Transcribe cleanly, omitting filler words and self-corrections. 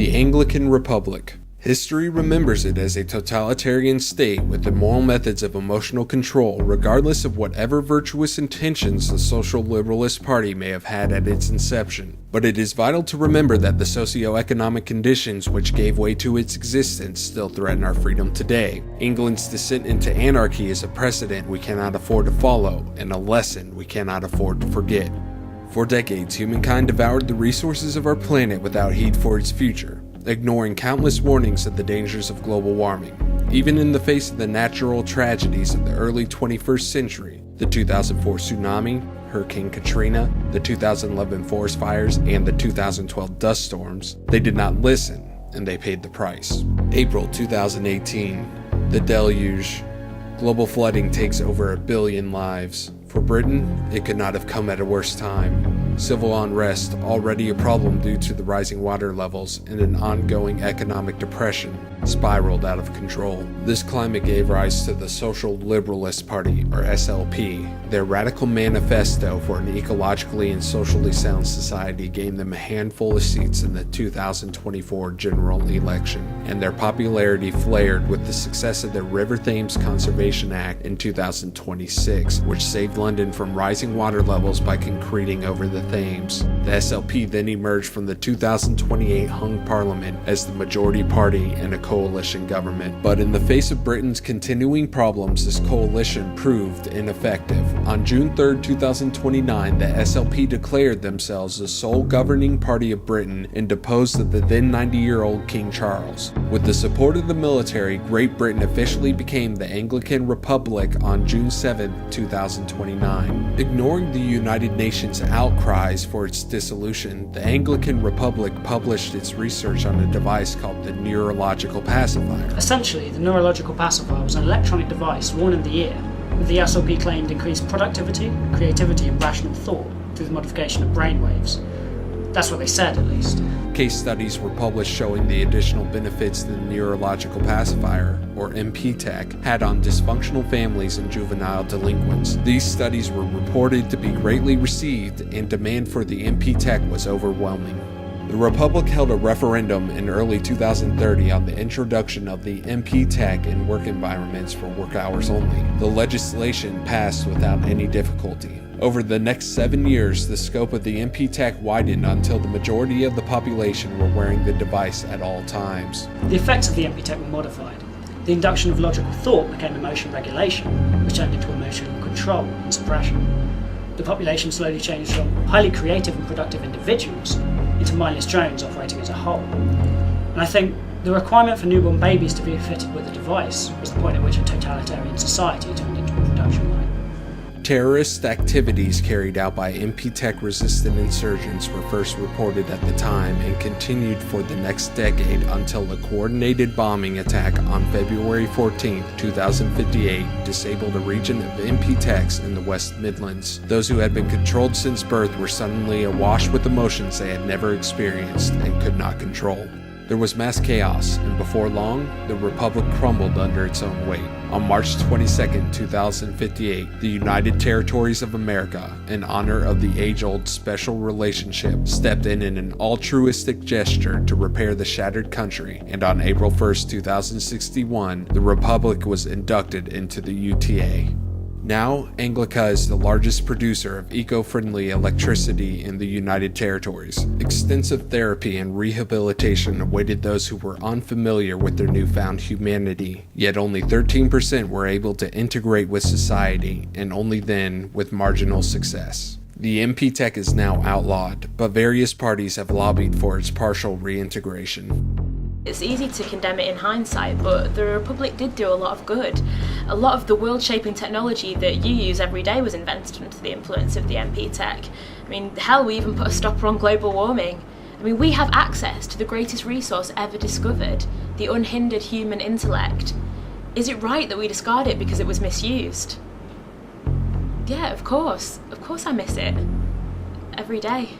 The Anglican Republic. History remembers it as a totalitarian state with immoral methods of emotional control, regardless of whatever virtuous intentions the Social Liberalist Party may have had at its inception. But it is vital to remember that the socio-economic conditions which gave way to its existence still threaten our freedom today. England's descent into anarchy is a precedent we cannot afford to follow, and a lesson we cannot afford to forget. For decades, humankind devoured the resources of our planet without heed for its future, ignoring countless warnings of the dangers of global warming. Even in the face of the natural tragedies of the early 21st century, the 2004 tsunami, Hurricane Katrina, the 2011 forest fires, and the 2012 dust storms, they did not listen, and they paid the price. April 2018, the deluge. Global flooding takes over 1 billion lives. For Britain, it could not have come at a worse time. Civil unrest, already a problem due to the rising water levels and an ongoing economic depression, spiraled out of control. This climate gave rise to the Social Liberalist Party, or SLP. Their radical manifesto for an ecologically and socially sound society gained them a handful of seats in the 2024 general election, and their popularity flared with the success of the River Thames Conservation Act in 2026, which saved London from rising water levels by concreting over the Thames. The SLP then emerged from the 2028 hung parliament as the majority party in a coalition government. But in the face of Britain's continuing problems, this coalition proved ineffective. On June 3, 2029, the SLP declared themselves the sole governing party of Britain and deposed the then 90-year-old King Charles. With the support of the military, Great Britain officially became the Anglican Republic on June 7, 2029. Ignoring the United Nations outcries for its dissolution, the Anglican Republic published its research on a device called the neurological pacifier. Essentially, the neurological pacifier was an electronic device worn in the ear, with the SLP claimed increased productivity, creativity and rational thought through the modification of brainwaves. That's what they said, at least. Case studies were published showing the additional benefits the neurological pacifier, or MP-Tech, had on dysfunctional families and juvenile delinquents. These studies were reported to be greatly received, and demand for the MP-Tech was overwhelming. The Republic held a referendum in early 2030 on the introduction of the MP-Tech in work environments for work hours only. The legislation passed without any difficulty. Over the next 7 years, the scope of the MP-Tech widened until the majority of the population were wearing the device at all times. The effects of the MP-Tech were modified. The induction of logical thought became emotion regulation, which turned into emotional control and suppression. The population slowly changed from highly creative and productive individuals into mindless drones operating as a whole. And I think the requirement for newborn babies to be fitted with a device was the point at which a totalitarian society turned into a production line. Terrorist activities carried out by MP-Tech resistant insurgents were first reported at the time and continued for the next decade until a coordinated bombing attack on February 14, 2058 disabled a region of MP-Techs in the West Midlands. Those who had been controlled since birth were suddenly awash with emotions they had never experienced and could not control. There was mass chaos, and before long, the Republic crumbled under its own weight. On March 22, 2058, the United Territories of America, in honor of the age-old special relationship, stepped in an altruistic gesture to repair the shattered country, and on April 1, 2061, the Republic was inducted into the UTA. Now, Anglican is the largest producer of eco-friendly electricity in the United Territories. Extensive therapy and rehabilitation awaited those who were unfamiliar with their newfound humanity, yet only 13% were able to integrate with society, and only then with marginal success. The MP-Tech is now outlawed, but various parties have lobbied for its partial reintegration. It's easy to condemn it in hindsight, but the Republic did do a lot of good. A lot of the world-shaping technology that you use every day was invented under the influence of the MP-Tech. I mean, hell, we even put a stopper on global warming. I mean, we have access to the greatest resource ever discovered, the unhindered human intellect. Is it right that we discard it because it was misused? Yeah, of course I miss it. Every day.